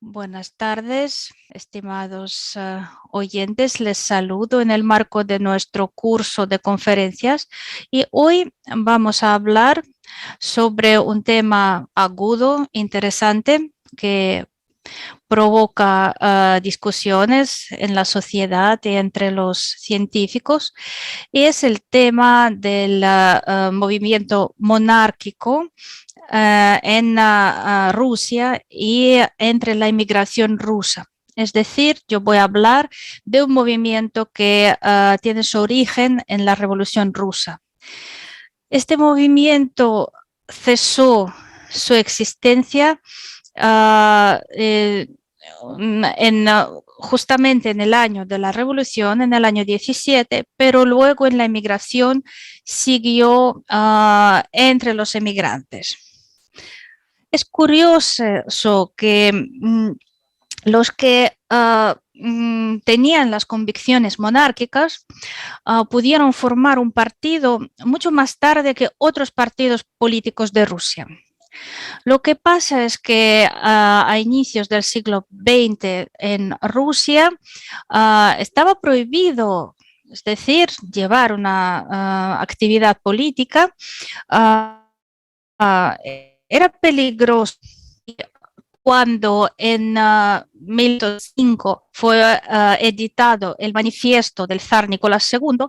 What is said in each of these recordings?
Buenas tardes, estimados oyentes. Les saludo en el marco de nuestro curso de conferencias y hoy vamos a hablar sobre un tema agudo, interesante, que provoca discusiones en la sociedad y entre los científicos, y es el tema del movimiento monárquico en Rusia y entre la inmigración rusa. Es decir, yo voy a hablar de un movimiento que tiene su origen en la Revolución Rusa. Este movimiento cesó su existencia justamente en el año de la Revolución, en el año 17, pero luego en la inmigración siguió entre los emigrantes. Es curioso que los que tenían las convicciones monárquicas pudieron formar un partido mucho más tarde que otros partidos políticos de Rusia. Lo que pasa es que a inicios del siglo XX en Rusia estaba prohibido, es decir, llevar una actividad política. Era peligroso. Cuando en 1905 fue editado el manifiesto del zar Nicolás II,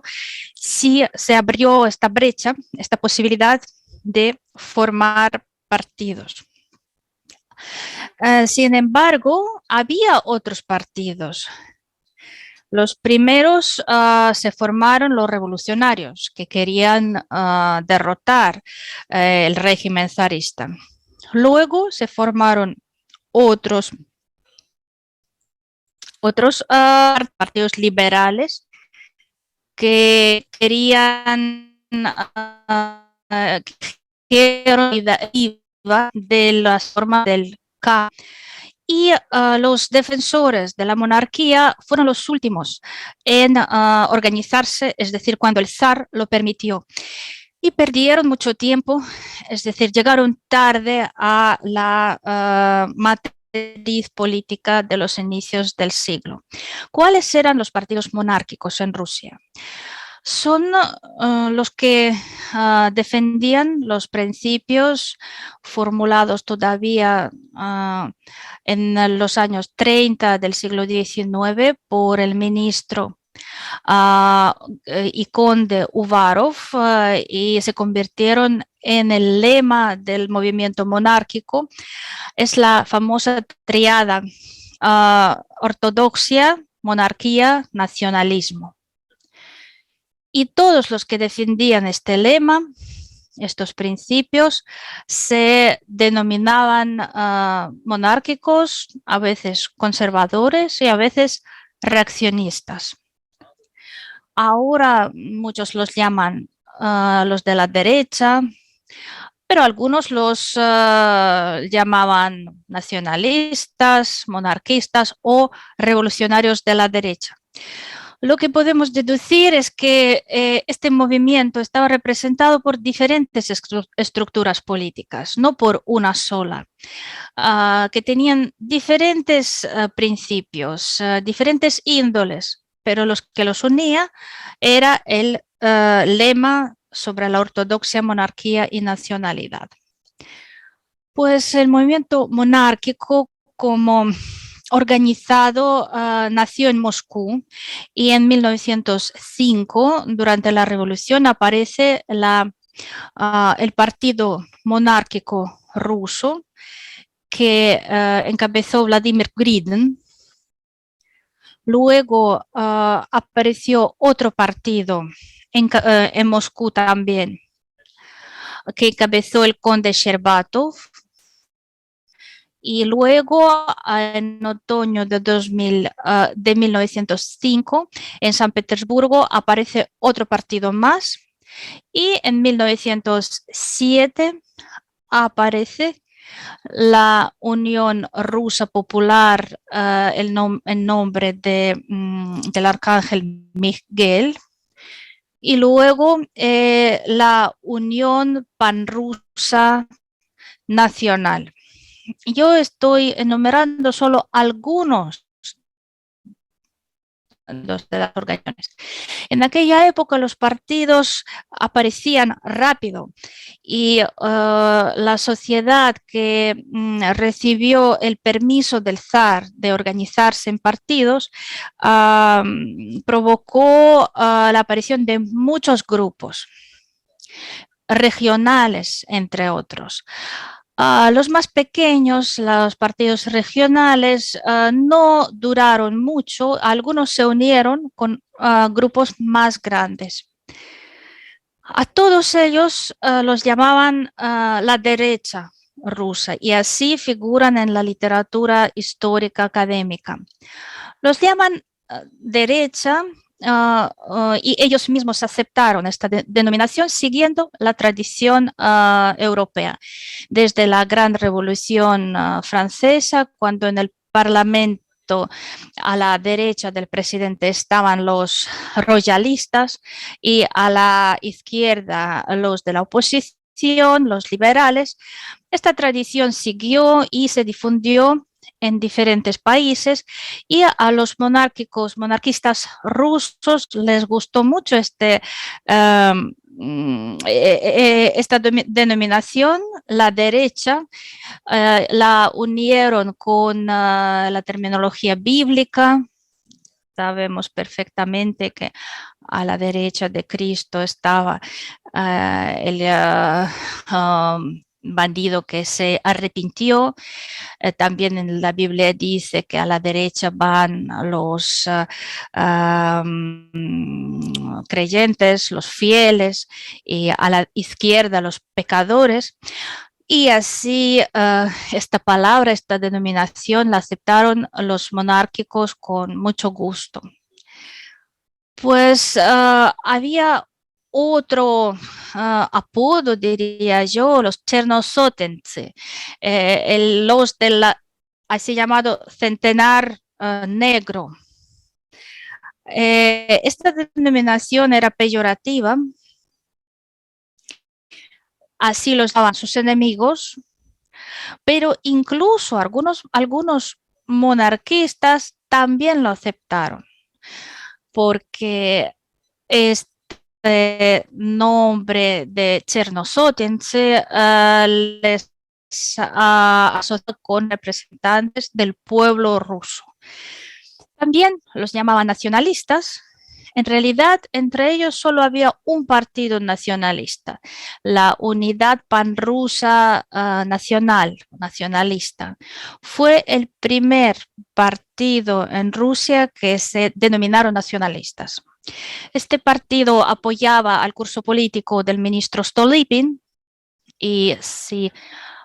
sí se abrió esta brecha, esta posibilidad de formar partidos. Sin embargo, había otros partidos. Los primeros se formaron los revolucionarios, que querían derrotar el régimen zarista. Luego se formaron otros partidos liberales que querían de las formas del K. Y los defensores de la monarquía fueron los últimos en organizarse, es decir, cuando el zar lo permitió. Y perdieron mucho tiempo, es decir, llegaron tarde a la matriz política de los inicios del siglo. ¿Cuáles eran los partidos monárquicos en Rusia? Son los que defendían los principios formulados todavía en los años 30 del siglo XIX por el ministro y conde Uvarov, y se convirtieron en el lema del movimiento monárquico. Es la famosa triada ortodoxia, monarquía, nacionalismo. Y todos los que defendían este lema, estos principios, se denominaban monárquicos, a veces conservadores y a veces reaccionistas. Ahora muchos los llaman los de la derecha, pero algunos los llamaban nacionalistas, monarquistas o revolucionarios de la derecha. Lo que podemos deducir es que este movimiento estaba representado por diferentes estructuras políticas, no por una sola, que tenían diferentes principios, diferentes índoles, pero los que los unía era el lema sobre la ortodoxia, monarquía y nacionalidad. Pues el movimiento monárquico, como organizado, nació en Moscú, y en 1905, durante la revolución, aparece el partido monárquico ruso que encabezó Vladimir Grudin. Luego apareció otro partido en Moscú también, que encabezó el conde Sherbatov. Y luego, en otoño de 1905, en San Petersburgo aparece otro partido más, y en 1907 aparece la Unión Rusa Popular, en nombre del arcángel Miguel, y luego la Unión Panrusa Nacional. yo estoy enumerando solo algunos de las organizaciones. En aquella época los partidos aparecían rápido y la sociedad que recibió el permiso del zar de organizarse en partidos provocó la aparición de muchos grupos regionales, entre otros. Los más pequeños, los partidos regionales, no duraron mucho. Algunos se unieron con grupos más grandes. A todos ellos los llamaban la derecha rusa y así figuran en la literatura histórica académica. Los llaman derecha y ellos mismos aceptaron esta denominación siguiendo la tradición europea. Desde la Gran Revolución Francesa, cuando en el Parlamento a la derecha del presidente estaban los royalistas y a la izquierda los de la oposición, los liberales, esta tradición siguió y se difundió en diferentes países y a los monarquistas rusos les gustó mucho esta denominación, la derecha, la unieron con la terminología bíblica. Sabemos perfectamente que a la derecha de Cristo estaba el bandido que se arrepintió. También en la Biblia dice que a la derecha van los creyentes, los fieles, y a la izquierda los pecadores. Y así esta palabra, esta denominación la aceptaron los monárquicos con mucho gusto. Pues había otro apodo, diría yo, los Chernosotense, los del así llamado centenar negro. Esta denominación era peyorativa, así los llamaban sus enemigos, pero incluso algunos monarquistas también lo aceptaron, porque este nombre de Chernosotense les asocia con representantes del pueblo ruso. También los llamaban nacionalistas. En realidad, entre ellos solo había un partido nacionalista, la Unidad Panrusa Nacionalista. Fue el primer partido en Rusia que se denominaron nacionalistas. Este partido apoyaba al curso político del ministro Stolypin y si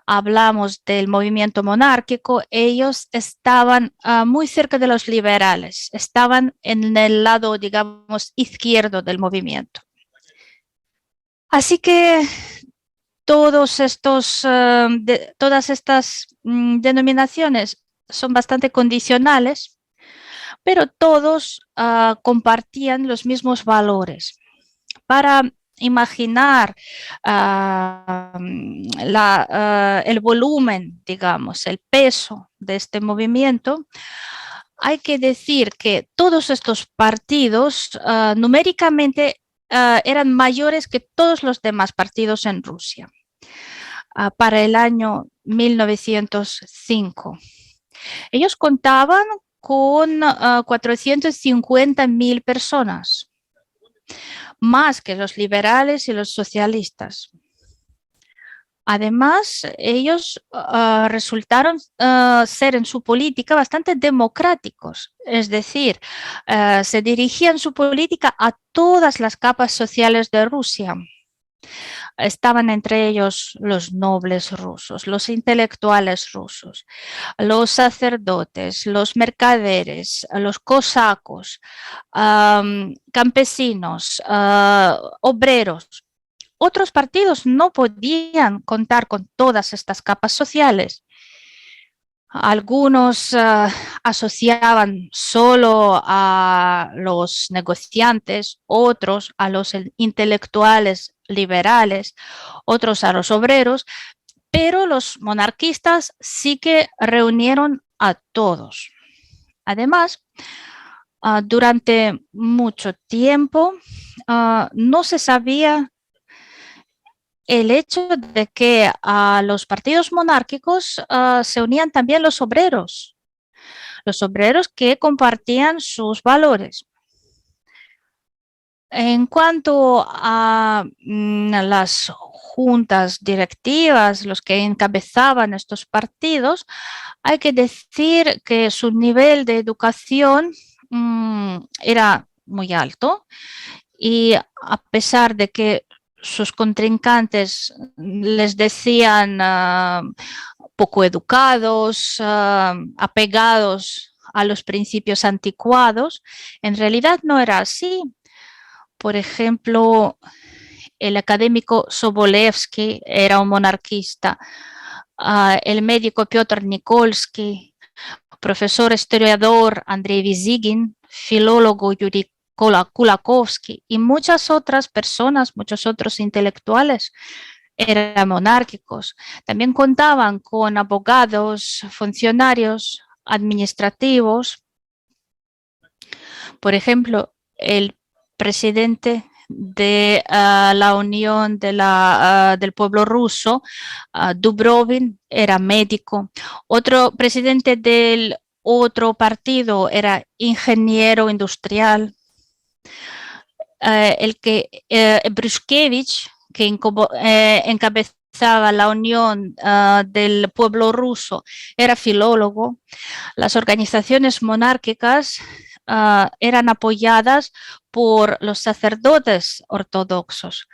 hablamos del movimiento monárquico, ellos estaban muy cerca de los liberales, estaban en el lado, digamos, izquierdo del movimiento. Así que todas estas denominaciones son bastante condicionales, pero todos compartían los mismos valores. Para imaginar el volumen, digamos, el peso de este movimiento, hay que decir que todos estos partidos numéricamente eran mayores que todos los demás partidos en Rusia para el año 1905. Ellos contaban con 450.000 personas, más que los liberales y los socialistas. Además, ellos resultaron ser en su política bastante democráticos, es decir, se dirigían su política a todas las capas sociales de Rusia. Estaban entre ellos los nobles rusos, los intelectuales rusos, los sacerdotes, los mercaderes, los cosacos, campesinos, obreros. Otros partidos no podían contar con todas estas capas sociales. Algunos asociaban solo a los negociantes, otros a los intelectuales liberales, otros a los obreros, pero los monarquistas sí que reunieron a todos. Además, durante mucho tiempo no se sabía el hecho de que a los partidos monárquicos se unían también los obreros que compartían sus valores. En cuanto a las juntas directivas, los que encabezaban estos partidos, hay que decir que su nivel de educación era muy alto y a pesar de que sus contrincantes les decían poco educados, apegados a los principios anticuados, en realidad no era así. Por ejemplo, el académico Sobolevsky era un monarquista, el médico Piotr Nikolsky, profesor historiador Andrei Vizigin, filólogo Yuri Kulakovsky y muchas otras personas, muchos otros intelectuales eran monárquicos. También contaban con abogados, funcionarios administrativos. Por ejemplo, el presidente de la Unión del Pueblo Ruso, Dubrovin, era médico. Otro presidente del otro partido era ingeniero industrial. Brushkevich, que encabezaba la Unión del Pueblo Ruso, era filólogo. Las organizaciones monárquicas eran apoyadas por los sacerdotes ortodoxos.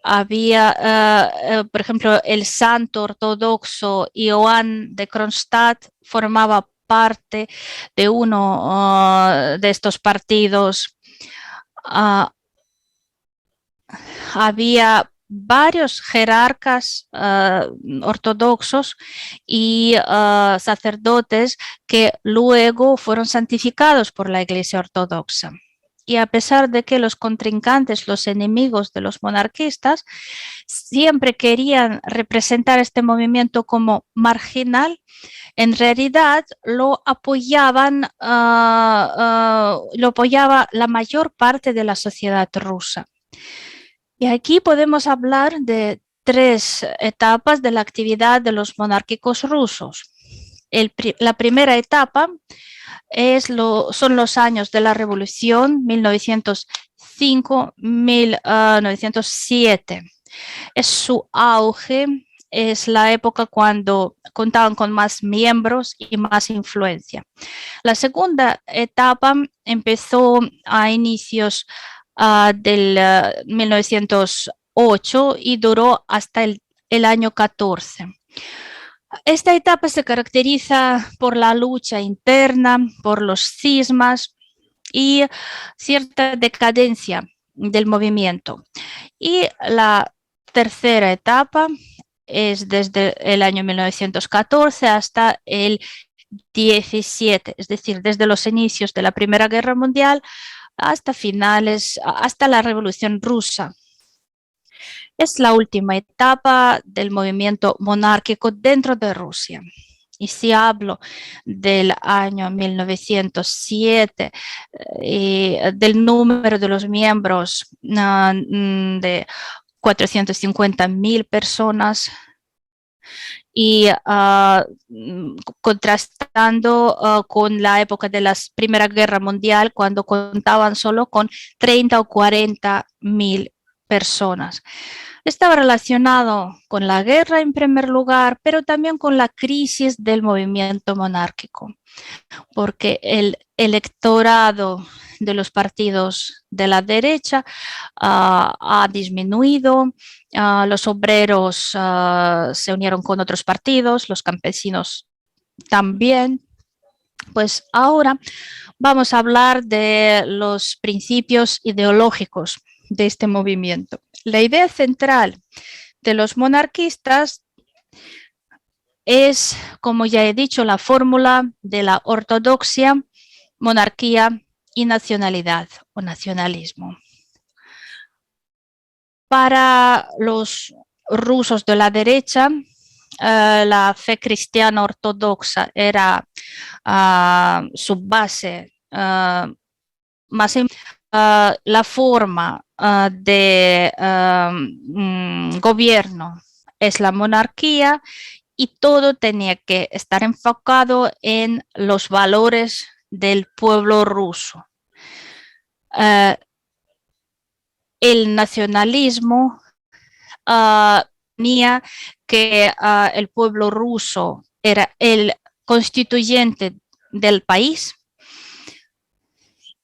Había, por ejemplo, el santo ortodoxo Ioán de Kronstadt formaba parte de uno de estos partidos. Había varios jerarcas ortodoxos y sacerdotes que luego fueron santificados por la Iglesia Ortodoxa. Y a pesar de que los contrincantes, los enemigos de los monarquistas, siempre querían representar este movimiento como marginal, en realidad lo apoyaba la mayor parte de la sociedad rusa. Y aquí podemos hablar de tres etapas de la actividad de los monárquicos rusos. La primera etapa son los años de la Revolución, 1905-1907. Es su auge, es la época cuando contaban con más miembros y más influencia. La segunda etapa empezó a inicios del 1908 y duró hasta el año 14. Esta etapa se caracteriza por la lucha interna, por los cismas y cierta decadencia del movimiento. Y la tercera etapa es desde el año 1914 hasta el 17, es decir, desde los inicios de la Primera Guerra Mundial hasta la Revolución Rusa. Es la última etapa del movimiento monárquico dentro de Rusia. Y si hablo del año 1907 y del número de los miembros de 450.000 personas, y contrastando con la época de la Primera Guerra Mundial, cuando contaban solo con 30 o 40.000 personas. Estaba relacionado con la guerra en primer lugar, pero también con la crisis del movimiento monárquico, porque el electorado de los partidos de la derecha ha disminuido, los obreros se unieron con otros partidos, los campesinos también. Pues ahora vamos a hablar de los principios ideológicos de este movimiento. La idea central de los monarquistas es, como ya he dicho, la fórmula de la ortodoxia, monarquía y nacionalidad o nacionalismo. Para los rusos de la derecha, la fe cristiana ortodoxa era su base más la forma de gobierno es la monarquía y todo tenía que estar enfocado en los valores del pueblo ruso. El nacionalismo tenía que el pueblo ruso era el constituyente del país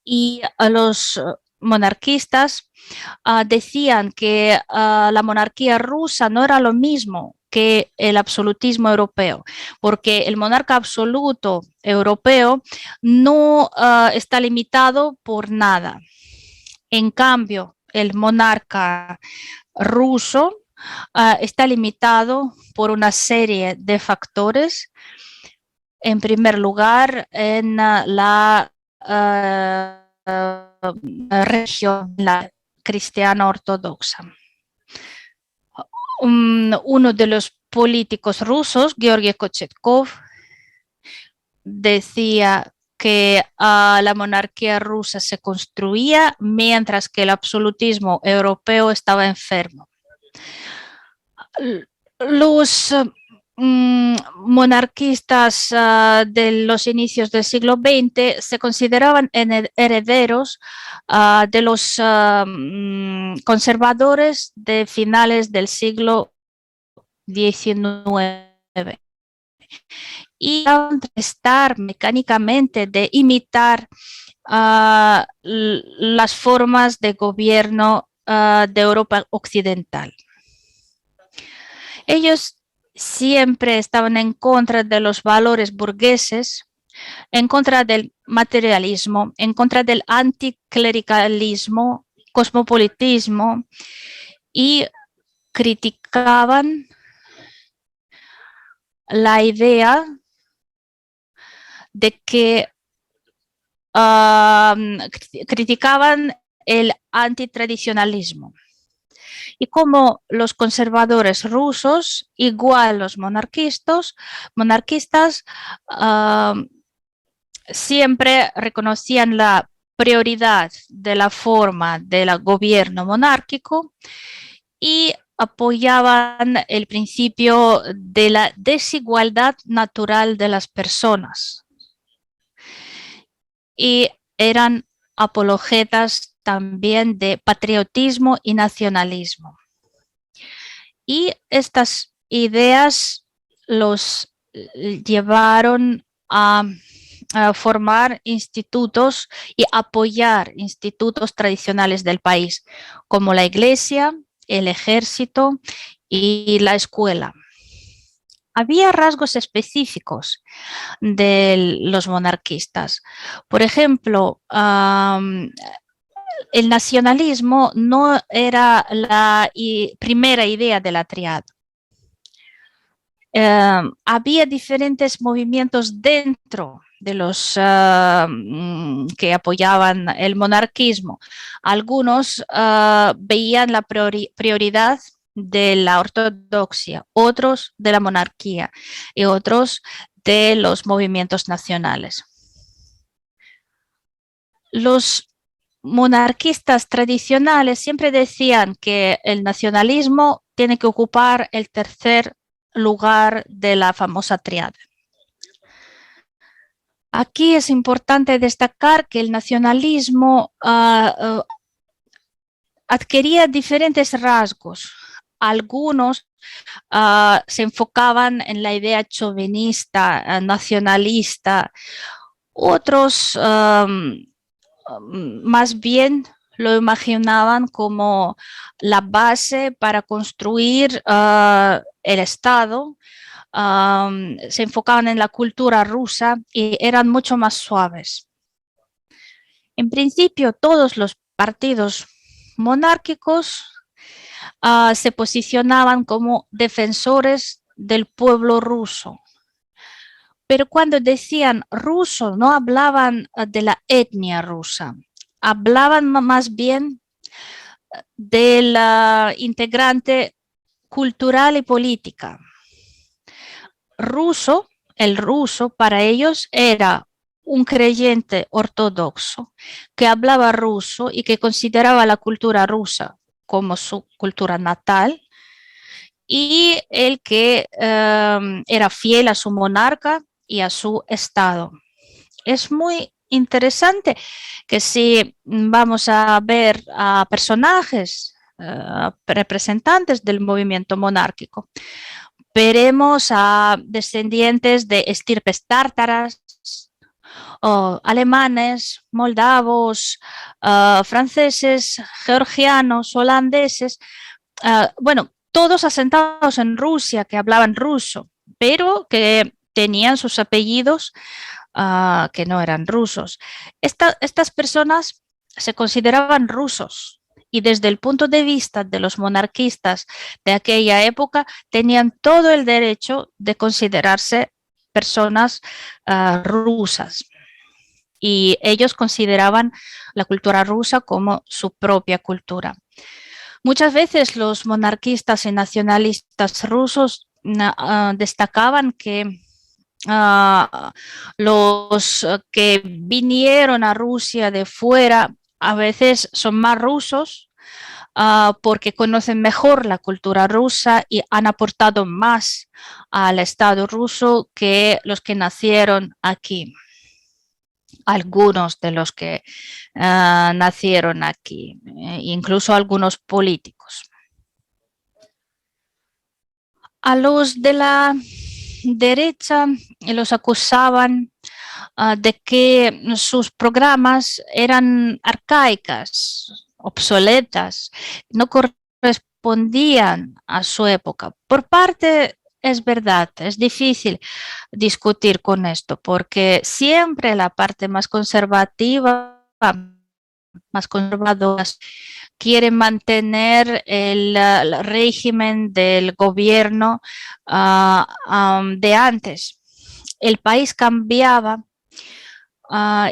y los monarquistas decían que la monarquía rusa no era lo mismo que el absolutismo europeo, porque el monarca absoluto europeo no está limitado por nada. En cambio, el monarca ruso está limitado por una serie de factores. En primer lugar, en la religión la cristiana ortodoxa. Uno de los políticos rusos, Georgi Kochetkov, decía que la monarquía rusa se construía mientras que el absolutismo europeo estaba enfermo. Los monarquistas de los inicios del siglo XX se consideraban herederos de los conservadores de finales del siglo XIX y estar mecánicamente de imitar las formas de gobierno de Europa occidental. Ellos siempre estaban en contra de los valores burgueses, en contra del materialismo, en contra del anticlericalismo, cosmopolitismo y criticaban la idea de que criticaban el antitradicionalismo. Y como los conservadores rusos, igual los monarquistas, siempre reconocían la prioridad de la forma del gobierno monárquico y apoyaban el principio de la desigualdad natural de las personas. Y eran apologetas también de patriotismo y nacionalismo. Y estas ideas los llevaron a formar institutos y apoyar institutos tradicionales del país, como la iglesia, el ejército y la escuela. Había rasgos específicos de los monarquistas. Por ejemplo, el nacionalismo no era la primera idea de la triada. Había diferentes movimientos dentro de los que apoyaban el monarquismo. Algunos veían la prioridad de la ortodoxia, otros de la monarquía y otros de los movimientos nacionales. Los monarquistas tradicionales siempre decían que el nacionalismo tiene que ocupar el tercer lugar de la famosa triada. Aquí es importante destacar que el nacionalismo adquiría diferentes rasgos. Algunos se enfocaban en la idea chauvinista, nacionalista, otros más bien lo imaginaban como la base para construir el Estado. Se enfocaban en la cultura rusa y eran mucho más suaves. En principio, todos los partidos monárquicos se posicionaban como defensores del pueblo ruso. Pero cuando decían ruso, no hablaban de la etnia rusa, hablaban más bien del integrante cultural y política. El ruso para ellos era un creyente ortodoxo que hablaba ruso y que consideraba la cultura rusa como su cultura natal, y el que era fiel a su monarca y a su estado. Es muy interesante que si vamos a ver a personajes, representantes del movimiento monárquico, veremos a descendientes de estirpes tártaras, alemanes, moldavos, franceses, georgianos, holandeses, bueno, todos asentados en Rusia, que hablaban ruso, pero que tenían sus apellidos que no eran rusos. Estas personas se consideraban rusos y desde el punto de vista de los monarquistas de aquella época tenían todo el derecho de considerarse personas rusas, y ellos consideraban la cultura rusa como su propia cultura. Muchas veces los monarquistas y nacionalistas rusos destacaban que los que vinieron a Rusia de fuera a veces son más rusos porque conocen mejor la cultura rusa y han aportado más al Estado ruso que los que nacieron aquí. Algunos de los que nacieron aquí, incluso algunos políticos. A los de la derecha los acusaban de que sus programas eran arcaicas, obsoletas, no correspondían a su época. Por parte es verdad, es difícil discutir con esto, porque siempre la parte más conservativa, más conservadora, quiere mantener el régimen del gobierno de antes. El país cambiaba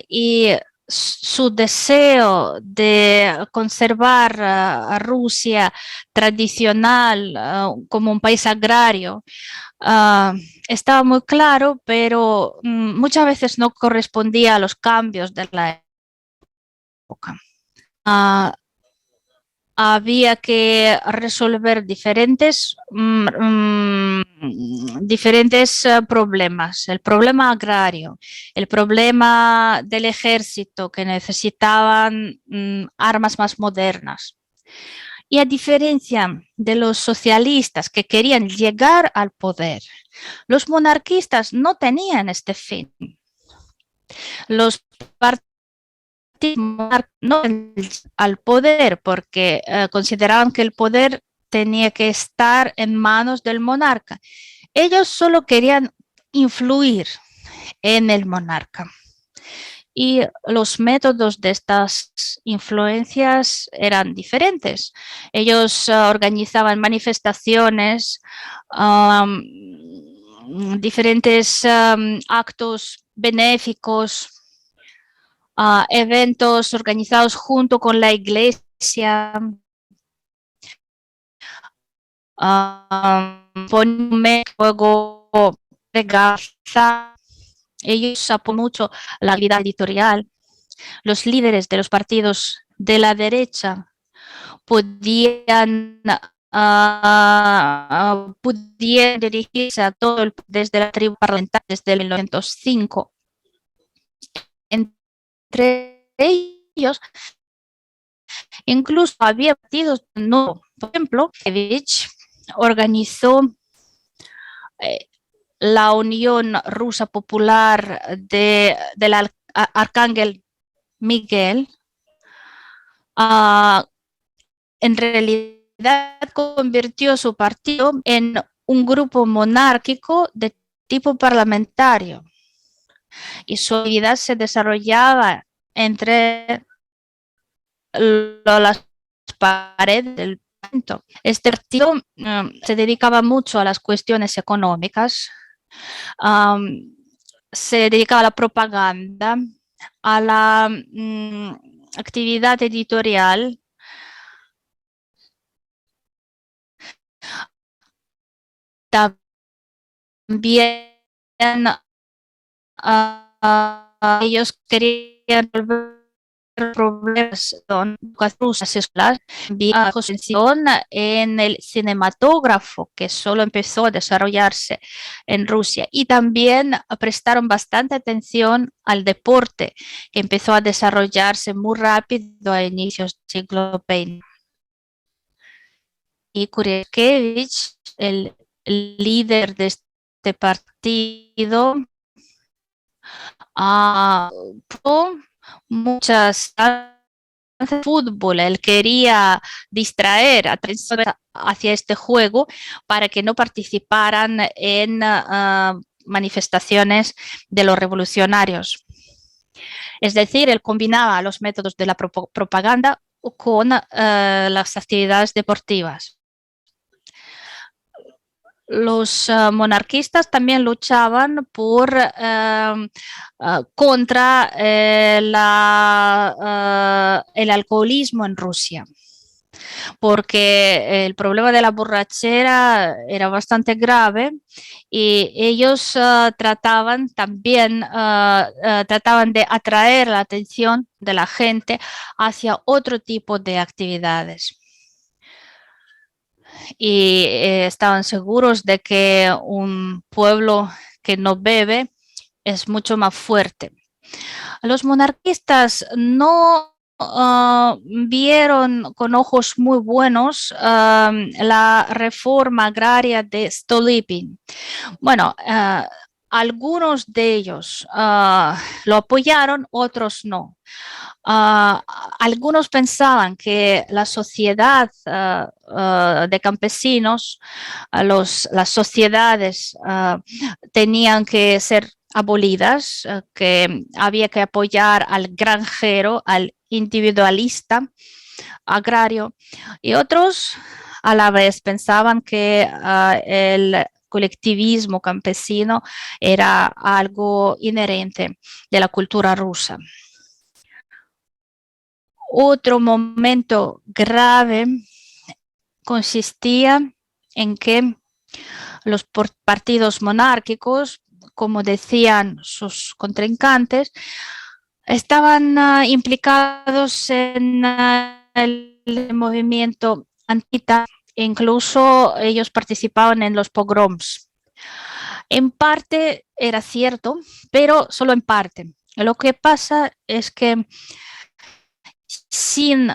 y su deseo de conservar a Rusia tradicional como un país agrario estaba muy claro, pero muchas veces no correspondía a los cambios de la época. Había que resolver diferentes problemas. El problema agrario, el problema del ejército, que necesitaban armas más modernas. Y a diferencia de los socialistas que querían llegar al poder, los monarquistas no tenían este fin. Los partidos no al poder porque consideraban que el poder tenía que estar en manos del monarca. Ellos solo querían influir en el monarca. Y los métodos de estas influencias eran diferentes. Ellos organizaban manifestaciones, diferentes actos benéficos, eventos organizados junto con la iglesia, ponen fuego de Gaza. Ellos apoyan mucho la actividad editorial. Los líderes de los partidos de la derecha podían dirigirse a todo desde la tribu parlamentaria desde 1905. Entre ellos, incluso había partidos, no, por ejemplo, Shevich organizó la Unión Rusa Popular del Arcángel Miguel. En realidad convirtió su partido en un grupo monárquico de tipo parlamentario y su actividad se desarrollaba entre las paredes del parlamento. Este partido se dedicaba mucho a las cuestiones económicas, se dedicaba a la propaganda, a la actividad editorial, también ellos querían resolver problemas con rusas escolares, vía atención en el cinematógrafo que solo empezó a desarrollarse en Rusia, y también prestaron bastante atención al deporte que empezó a desarrollarse muy rápido a inicios del siglo XX. Y Kurevich, el líder de este partido, muchas fútbol, él quería distraer hacia este juego para que no participaran en manifestaciones de los revolucionarios. Es decir, él combinaba los métodos de la propaganda con las actividades deportivas. Los monarquistas también luchaban contra el alcoholismo en Rusia, porque el problema de la borrachera era bastante grave, y ellos trataban de atraer la atención de la gente hacia otro tipo de actividades. Y estaban seguros de que un pueblo que no bebe es mucho más fuerte. Los monarquistas no vieron con ojos muy buenos la reforma agraria de Stolypin. Bueno, algunos de ellos lo apoyaron, otros no. Algunos pensaban que la sociedad de campesinos, las sociedades tenían que ser abolidas, que había que apoyar al granjero, al individualista agrario, y otros a la vez pensaban que el colectivismo campesino era algo inherente de la cultura rusa. Otro momento grave consistía en que los partidos monárquicos, como decían sus contrincantes, estaban implicados en el movimiento antita, e incluso ellos participaban en los pogroms. En parte era cierto, pero solo en parte. Lo que pasa es que, sin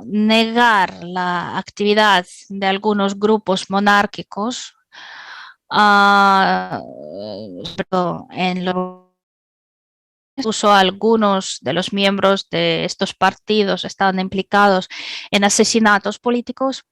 negar la actividad de algunos grupos monárquicos, incluso algunos de los miembros de estos partidos estaban implicados en asesinatos políticos.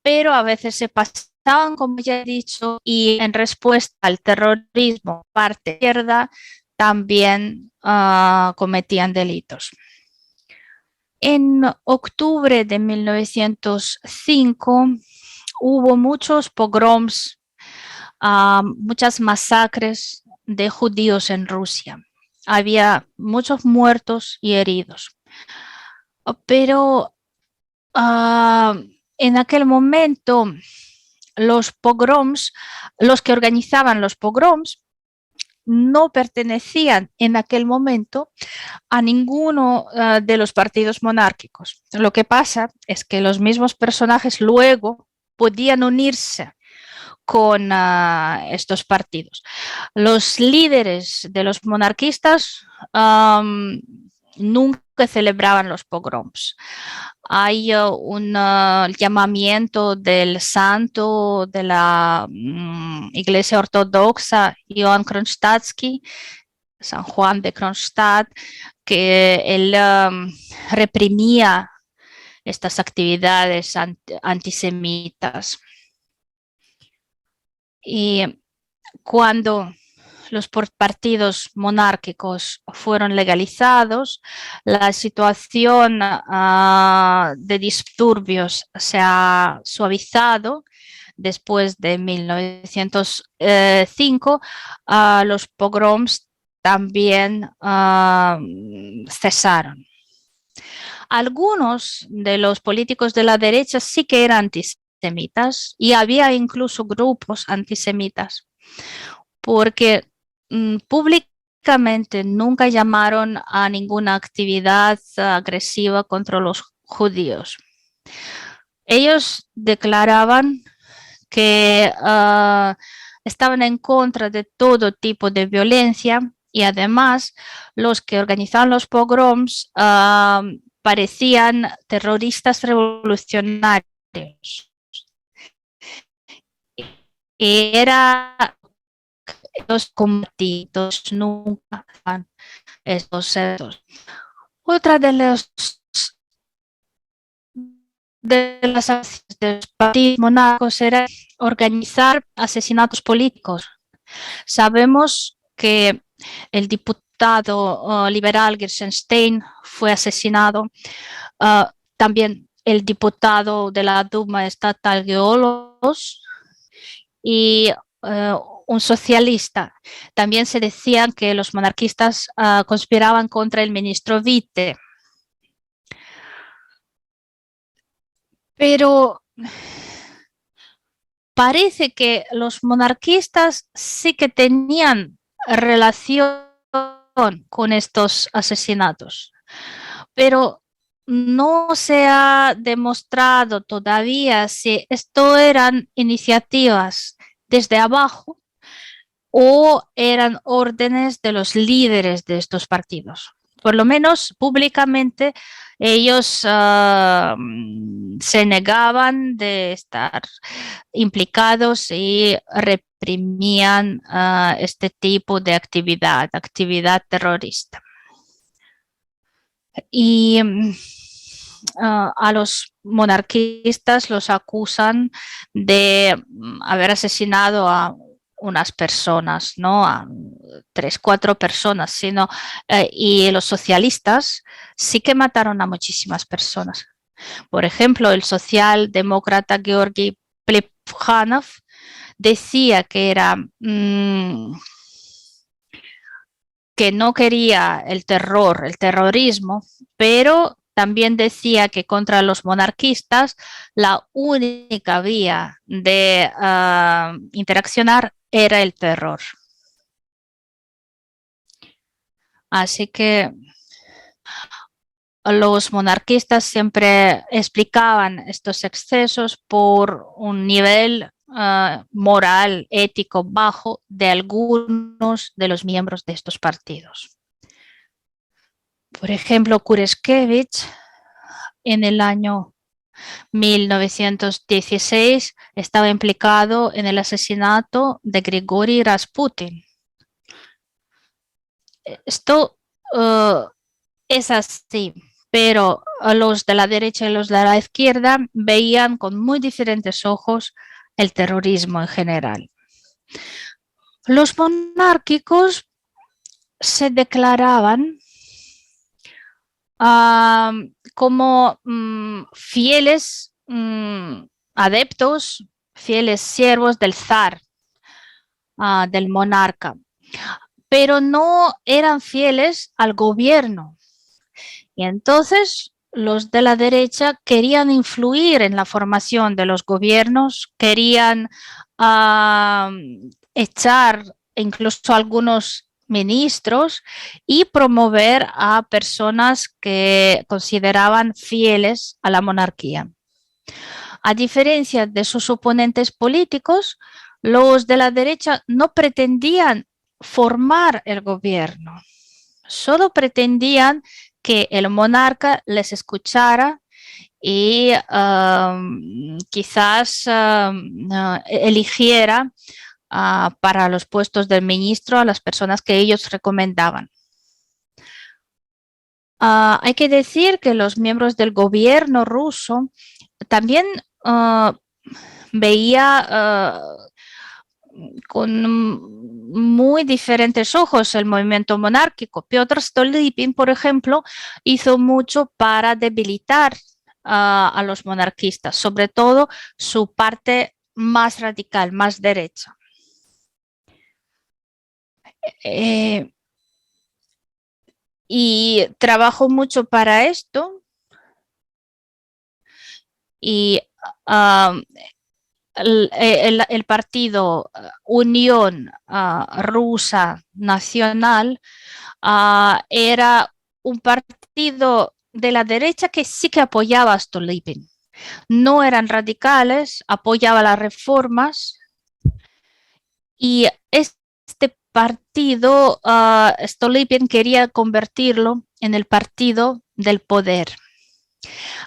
Pero a veces se pasaban, como ya he dicho, y en respuesta al terrorismo, parte izquierda también cometían delitos. En octubre de 1905 hubo muchos pogroms, muchas masacres de judíos en Rusia. Había muchos muertos y heridos. Pero en aquel momento los pogroms, los que organizaban los pogroms, no pertenecían en aquel momento a ninguno de los partidos monárquicos. Lo que pasa es que los mismos personajes luego podían unirse con estos partidos. Los líderes de los monarquistas nunca celebraban los pogroms. Hay un llamamiento del santo de la Iglesia Ortodoxa, Ioan Kronštatski, San Juan de Kronstadt, que él reprimía estas actividades antisemitas. Y cuando los partidos monárquicos fueron legalizados, la situación de disturbios se ha suavizado. Después de 1905, los pogroms también cesaron. Algunos de los políticos de la derecha sí que eran antisemitas y había incluso grupos antisemitas, porque públicamente nunca llamaron a ninguna actividad agresiva contra los judíos. Ellos declaraban que estaban en contra de todo tipo de violencia y además los que organizaban los pogroms parecían terroristas revolucionarios. Y era los combatidos nunca estos hechos. Otra de las acciones de los partidos monárquicos era organizar asesinatos políticos. Sabemos que el diputado liberal Gersenstein fue asesinado. También el diputado de la Duma estatal Geolos y un socialista. También se decía que los monarquistas conspiraban contra el ministro Witte. Pero parece que los monarquistas sí que tenían relación con estos asesinatos, pero no se ha demostrado todavía si esto eran iniciativas desde abajo o eran órdenes de los líderes de estos partidos. Por lo menos públicamente ellos se negaban de estar implicados y reprimían este tipo de actividad terrorista. Y a los monarquistas los acusan de haber asesinado a unas personas, ¿no? A 3, 4 personas, sino, y los socialistas sí que mataron a muchísimas personas. Por ejemplo, el socialdemócrata Georgi Plekhanov decía que era que no quería el terrorismo, pero también decía que contra los monarquistas la única vía de interaccionar era el terror. Así que los monarquistas siempre explicaban estos excesos por un nivel moral, ético bajo de algunos de los miembros de estos partidos. Por ejemplo, Kureskevich en el año 1916 estaba implicado en el asesinato de Grigori Rasputin. Esto es así, pero los de la derecha y los de la izquierda veían con muy diferentes ojos el terrorismo en general. Los monárquicos se declaraban como fieles adeptos, fieles siervos del zar, del monarca, pero no eran fieles al gobierno. Y entonces los de la derecha querían influir en la formación de los gobiernos, querían echar incluso algunos ministros y promover a personas que consideraban fieles a la monarquía. A diferencia de sus oponentes políticos, los de la derecha no pretendían formar el gobierno, solo pretendían que el monarca les escuchara y quizás eligiera para los puestos del ministro a las personas que ellos recomendaban. Hay que decir que los miembros del gobierno ruso también veía con muy diferentes ojos el movimiento monárquico. Piotr Stolypin, por ejemplo, hizo mucho para debilitar a los monarquistas, sobre todo su parte más radical, más derecha. Y trabajó mucho para esto y el partido Unión Rusa Nacional era un partido de la derecha que sí que apoyaba a Stolypin. No eran radicales, apoyaba las reformas y este partido, Stolypin quería convertirlo en el partido del poder.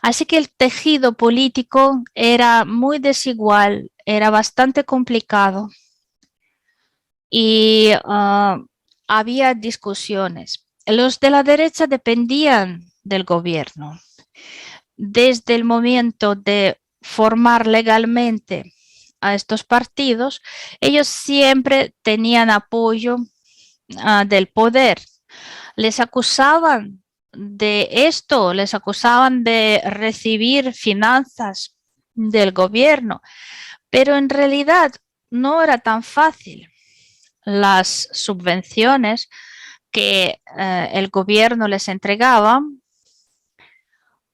Así que el tejido político era muy desigual, era bastante complicado y había discusiones. Los de la derecha dependían del gobierno. Desde el momento de formar legalmente a estos partidos, ellos siempre tenían apoyo del poder. Les acusaban de esto, les acusaban de recibir finanzas del gobierno, pero en realidad no era tan fácil. Las subvenciones que el gobierno les entregaba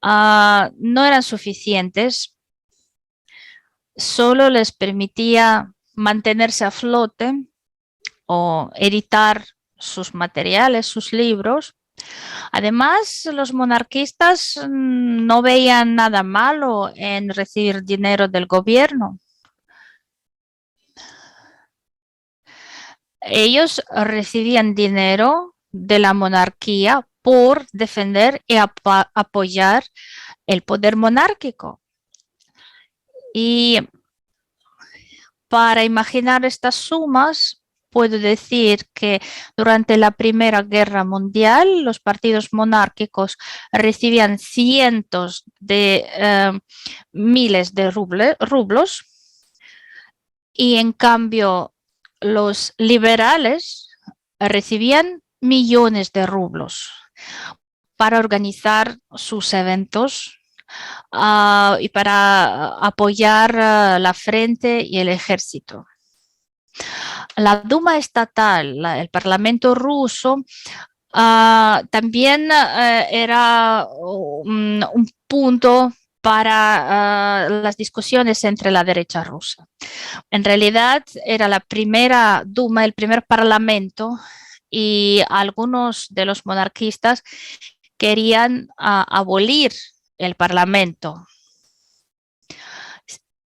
no eran suficientes, solo les permitía mantenerse a flote o editar sus materiales, sus libros. Además, los monarquistas no veían nada malo en recibir dinero del gobierno. Ellos recibían dinero de la monarquía por defender y apoyar el poder monárquico. Y para imaginar estas sumas, puedo decir que durante la Primera Guerra Mundial los partidos monárquicos recibían cientos de miles de rublos y en cambio los liberales recibían millones de rublos para organizar sus eventos y para apoyar la frente y el ejército. La Duma estatal, el Parlamento ruso, también era un punto para las discusiones entre la derecha rusa. En realidad era la primera Duma, el primer parlamento, y algunos de los monarquistas querían abolir el parlamento.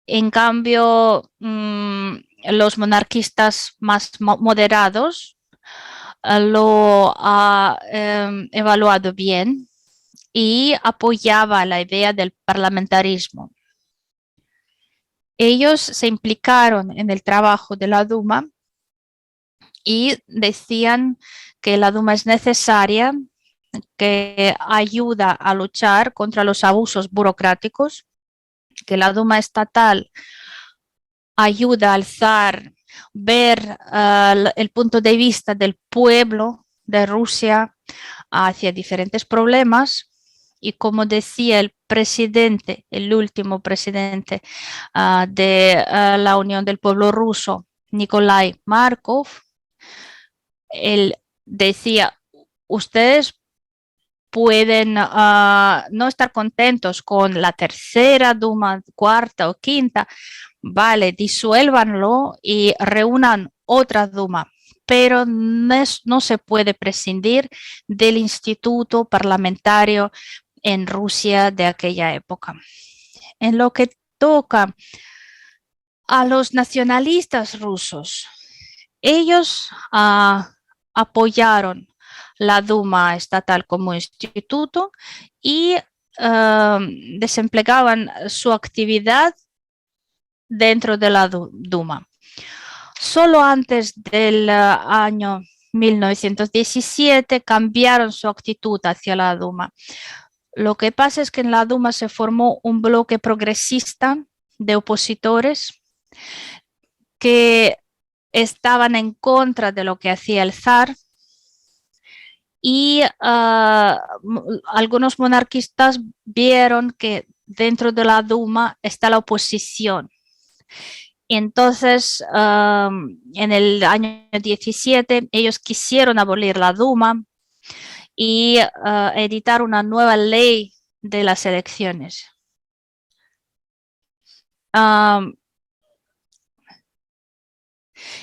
En cambio, los monarquistas más moderados lo ha evaluado bien y apoyaba la idea del parlamentarismo. Ellos se implicaron en el trabajo de la Duma y decían que la Duma es necesaria, que ayuda a luchar contra los abusos burocráticos, que la Duma estatal ayuda a alzar, ver el punto de vista del pueblo de Rusia hacia diferentes problemas. Y como decía el presidente, el último presidente de la Unión del Pueblo Ruso, Nikolai Markov, él decía, ustedes pueden no estar contentos con la tercera Duma, cuarta o quinta, vale, disuélvanlo y reúnan otra Duma, pero no se puede prescindir del instituto parlamentario en Rusia de aquella época. En lo que toca a los nacionalistas rusos, ellos apoyaron la Duma estatal como instituto y desempleaban su actividad dentro de la Duma. Solo antes del año 1917 cambiaron su actitud hacia la Duma. Lo que pasa es que en la Duma se formó un bloque progresista de opositores que estaban en contra de lo que hacía el zar y algunos monarquistas vieron que dentro de la Duma está la oposición. Y entonces, en el año 17, ellos quisieron abolir la Duma y editar una nueva ley de las elecciones.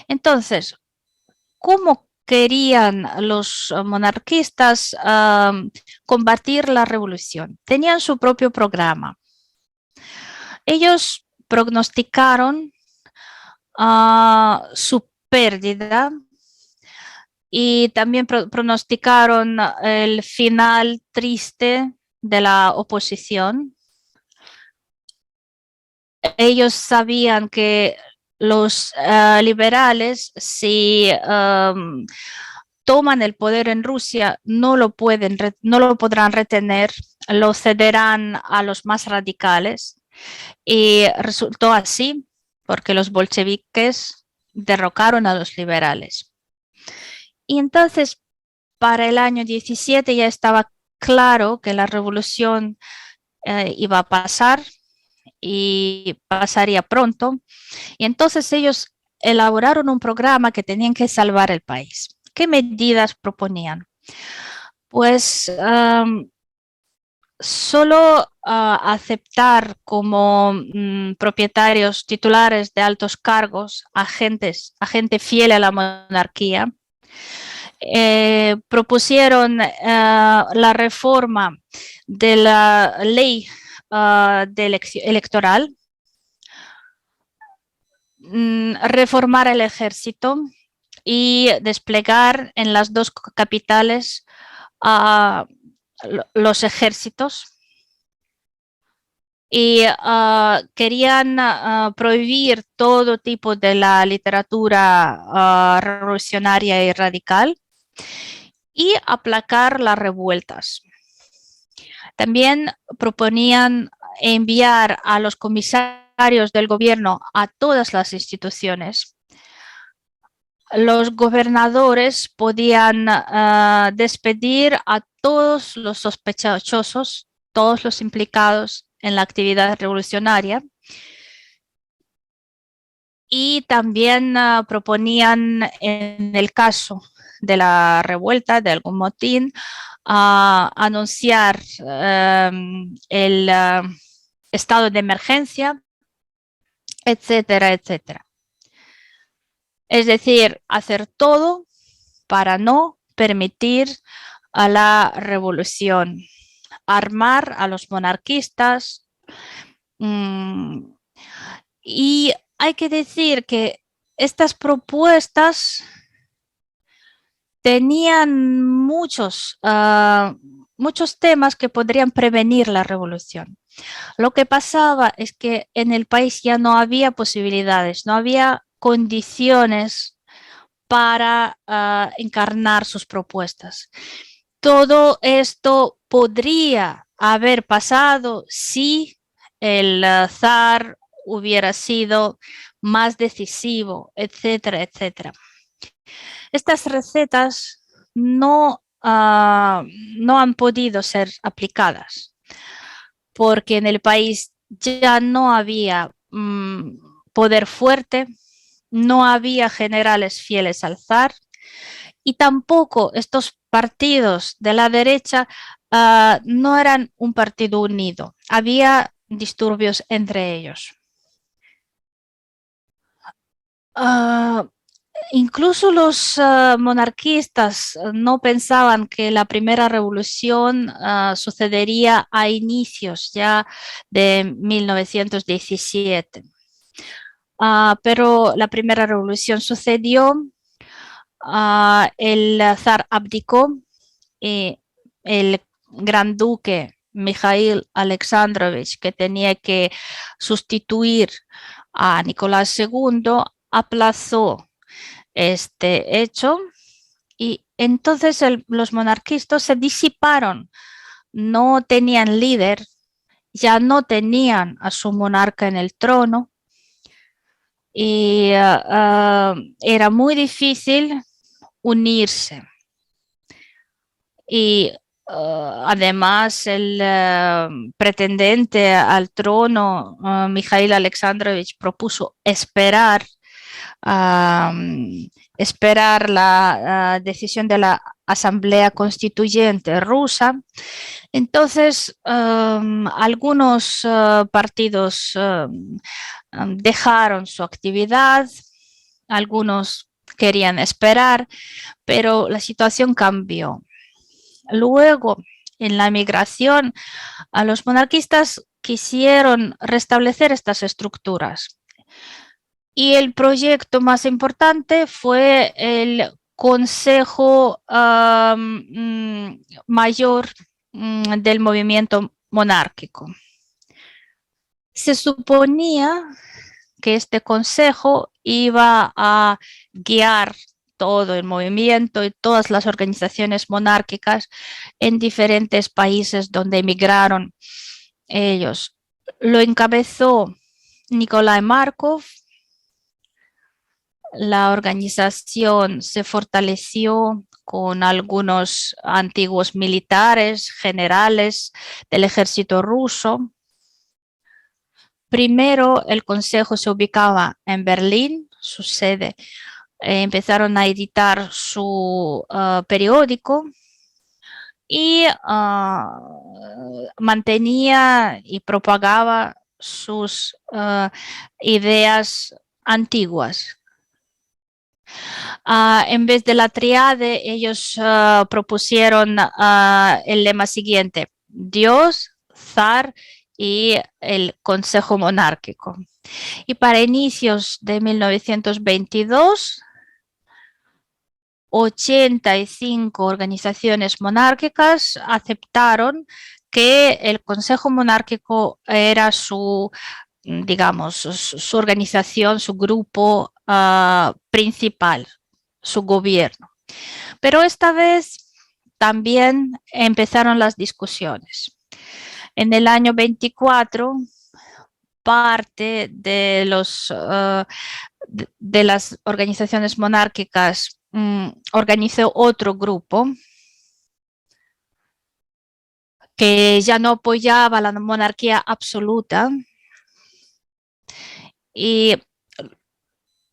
Entonces, ¿cómo querían los monarquistas combatir la revolución? Tenían su propio programa. Ellos prognosticaron su pérdida y también pronosticaron el final triste de la oposición. Ellos sabían que los liberales, si toman el poder en Rusia, no lo podrán retener, lo cederán a los más radicales. Y resultó así, porque los bolcheviques derrocaron a los liberales. Y entonces, para el año 17 ya estaba claro que la revolución iba a pasar y pasaría pronto. Y entonces ellos elaboraron un programa que tenían que salvar el país. ¿Qué medidas proponían? Pues solo aceptar como propietarios titulares de altos cargos a gente fiel a la monarquía. Propusieron la reforma de la ley electoral, reformar el ejército y desplegar en las dos capitales los ejércitos. Y querían prohibir todo tipo de la literatura revolucionaria y radical y aplacar las revueltas. También proponían enviar a los comisarios del gobierno a todas las instituciones. Los gobernadores podían despedir a todos los sospechosos, todos los implicados en la actividad revolucionaria. Y también proponían, en el caso de la revuelta, de algún motín, anunciar el estado de emergencia, etcétera, etcétera. Es decir, hacer todo para no permitir a la revolución, armar a los monarquistas. Y hay que decir que estas propuestas tenían muchos temas que podrían prevenir la revolución. Lo que pasaba es que en el país ya no había posibilidades, no había condiciones para encarnar sus propuestas. Todo esto podría haber pasado si el zar hubiera sido más decisivo, etcétera, etcétera. Estas recetas no han podido ser aplicadas porque en el país ya no había poder fuerte, no había generales fieles al zar y tampoco estos partidos de la derecha no eran un partido unido. Había disturbios entre ellos. Incluso los monarquistas no pensaban que la primera revolución sucedería a inicios ya de 1917. Pero la primera revolución sucedió, el zar abdicó y el gran duque Mikhail Alexandrovich, que tenía que sustituir a Nicolás II, aplazó este hecho Y entonces los monarquistas se disiparon, no tenían líder, ya no tenían a su monarca en el trono y era muy difícil unirse. Y además el pretendente al trono, Mikhail Alexandrovich, propuso esperar la decisión de la Asamblea Constituyente rusa. Entonces, algunos partidos dejaron su actividad, algunos querían esperar, pero la situación cambió. Luego, en la migración, a los monarquistas quisieron restablecer estas estructuras. Y el proyecto más importante fue el Consejo Mayor del movimiento monárquico. Se suponía que este consejo iba a guiar todo el movimiento y todas las organizaciones monárquicas en diferentes países donde emigraron ellos. Lo encabezó Nikolai Markov. La organización se fortaleció con algunos antiguos militares, generales del ejército ruso. Primero, el consejo se ubicaba en Berlín, su sede. Empezaron a editar su periódico y mantenía y propagaba sus ideas antiguas. En vez de la triade, ellos propusieron el lema siguiente: Dios, zar y el Consejo Monárquico. Y para inicios de 1922, 85 organizaciones monárquicas aceptaron que el Consejo Monárquico era su, digamos, su organización, su grupo principal, su gobierno. Pero esta vez también empezaron las discusiones. En el año 24, parte de las organizaciones monárquicas organizó otro grupo que ya no apoyaba la monarquía absoluta y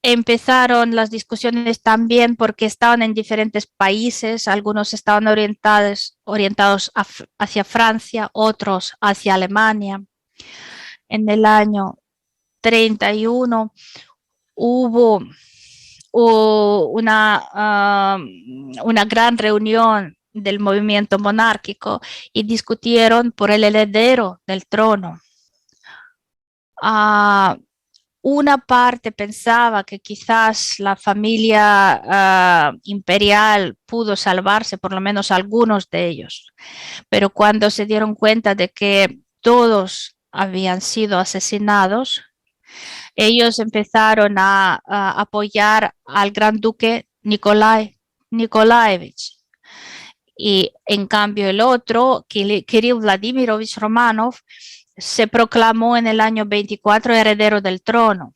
empezaron las discusiones también porque estaban en diferentes países, algunos estaban orientados hacia Francia, otros hacia Alemania. En el año 31 hubo una gran reunión del movimiento monárquico y discutieron por el heredero del trono. Una parte pensaba que quizás la familia imperial pudo salvarse, por lo menos algunos de ellos, pero cuando se dieron cuenta de que todos habían sido asesinados, ellos empezaron a apoyar al gran duque Nikolaevich. Y en cambio el otro, Kirill Vladimirovich Romanov, se proclamó en el año 24 heredero del trono.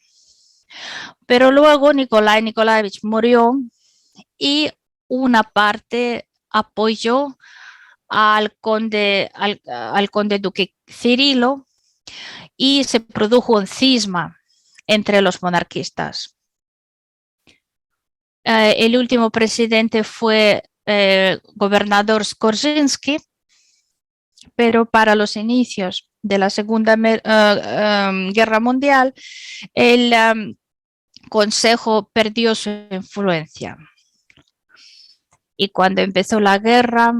Pero luego Nikolai Nikolaevich murió y una parte apoyó al conde duque Cirilo y se produjo un cisma entre los monarquistas. El último presidente fue el gobernador Skorzynski, pero para los inicios de la Segunda Guerra Mundial, el Consejo perdió su influencia. Y cuando empezó la guerra,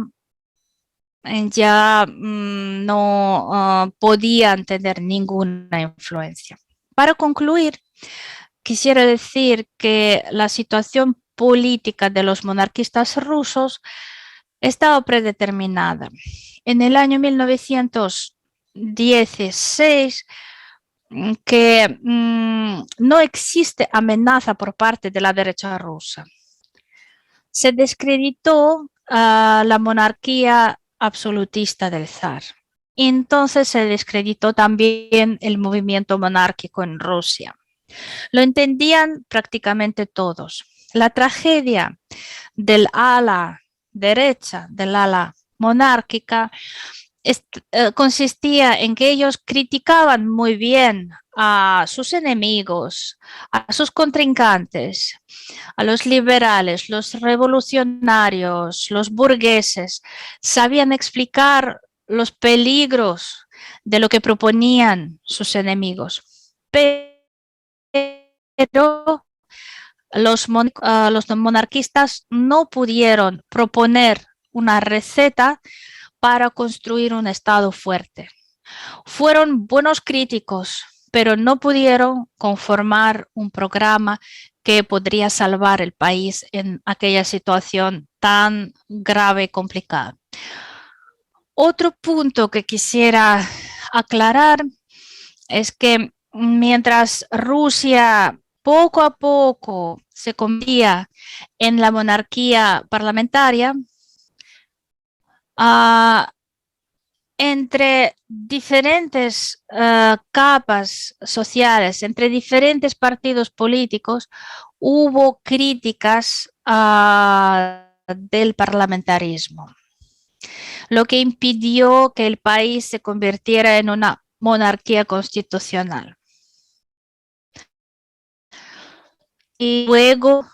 ya no podían tener ninguna influencia. Para concluir, quisiera decir que la situación política de los monarquistas rusos estaba predeterminada. En el año 1916, que no existe amenaza por parte de la derecha rusa. se descreditó la monarquía absolutista del zar. Entonces se descreditó también el movimiento monárquico en Rusia. Lo entendían prácticamente todos. La tragedia del ala derecha, del ala monárquica, consistía en que ellos criticaban muy bien a sus enemigos, a sus contrincantes, a los liberales, los revolucionarios, los burgueses. Sabían explicar los peligros de lo que proponían sus enemigos. Pero los monarquistas no pudieron proponer una receta para construir un Estado fuerte. Fueron buenos críticos, pero no pudieron conformar un programa que podría salvar el país en aquella situación tan grave y complicada. Otro punto que quisiera aclarar es que mientras Rusia poco a poco se convertía en la monarquía parlamentaria, entre diferentes capas sociales, entre diferentes partidos políticos, hubo críticas del parlamentarismo, lo que impidió que el país se convirtiera en una monarquía constitucional. Y luego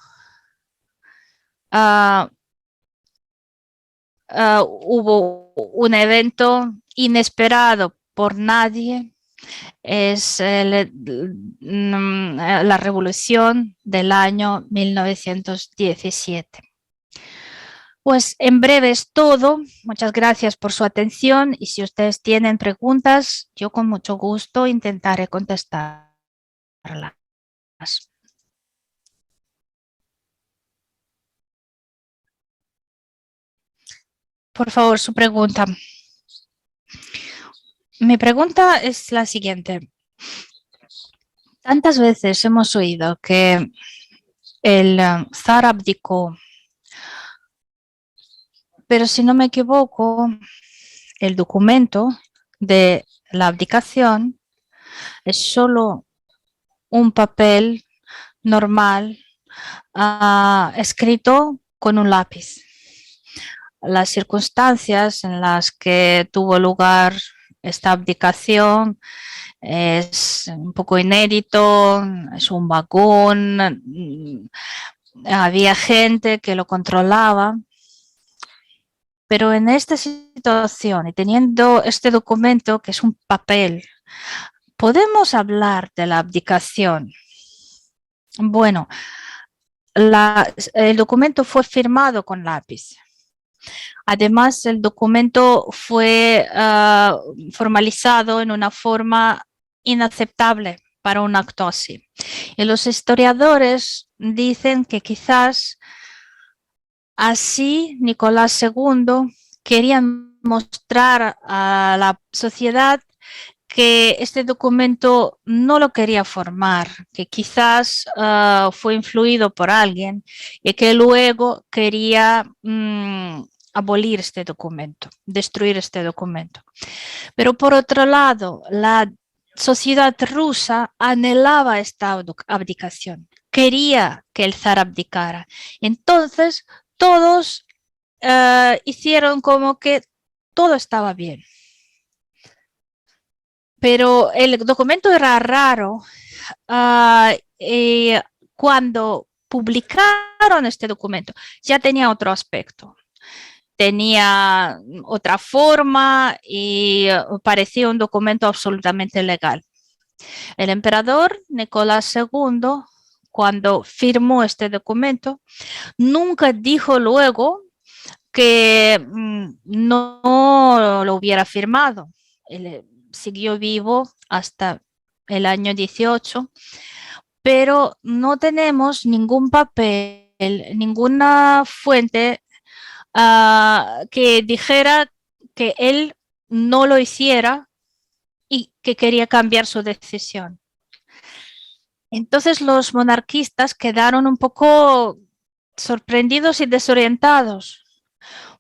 hubo un evento inesperado por nadie, es la revolución del año 1917. Pues en breve es todo. Muchas gracias por su atención y si ustedes tienen preguntas, yo con mucho gusto intentaré contestarlas. Por favor, su pregunta. Mi pregunta es la siguiente. Tantas veces hemos oído que el zar abdicó, pero si no me equivoco, el documento de la abdicación es solo un papel normal escrito con un lápiz. Las circunstancias en las que tuvo lugar esta abdicación es un poco inédito, es un vagón, había gente que lo controlaba, pero en esta situación y teniendo este documento que es un papel, ¿podemos hablar de la abdicación? Bueno, el documento fue firmado con lápiz. Además, el documento fue formalizado en una forma inaceptable para un acto así. Y los historiadores dicen que quizás así Nicolás II quería mostrar a la sociedad que este documento no lo quería formar, que quizás fue influido por alguien y que luego quería abolir este documento, destruir este documento. Pero por otro lado, la sociedad rusa anhelaba esta abdicación, quería que el zar abdicara. Entonces, todos hicieron como que todo estaba bien. Pero el documento era raro. Cuando publicaron este documento, ya tenía otro aspecto. Tenía otra forma y parecía un documento absolutamente legal. El emperador Nicolás II, cuando firmó este documento, nunca dijo luego que no lo hubiera firmado. Él siguió vivo hasta el año 18, pero no tenemos ningún papel, ninguna fuente que dijera que él no lo hiciera y que quería cambiar su decisión. Entonces los monarquistas quedaron un poco sorprendidos y desorientados,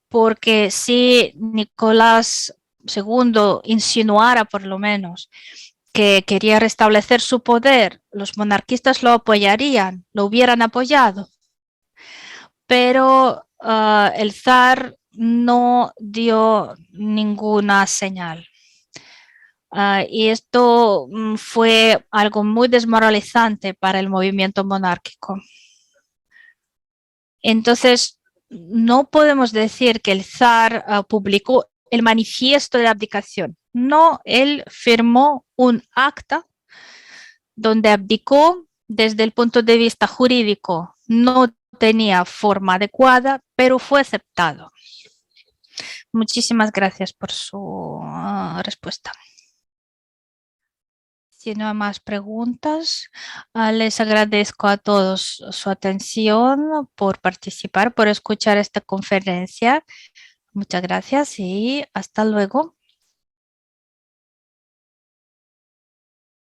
porque si Nicolás II insinuara por lo menos que quería restablecer su poder, los monarquistas lo apoyarían, lo hubieran apoyado, pero el zar no dio ninguna señal. Y esto fue algo muy desmoralizante para el movimiento monárquico. Entonces, no podemos decir que el zar publicó el manifiesto de abdicación. No, él firmó un acta donde abdicó desde el punto de vista jurídico. No tenía forma adecuada, pero fue aceptado. Muchísimas gracias por su respuesta. Si no hay más preguntas, les agradezco a todos su atención por participar, por escuchar esta conferencia. Muchas gracias y hasta luego.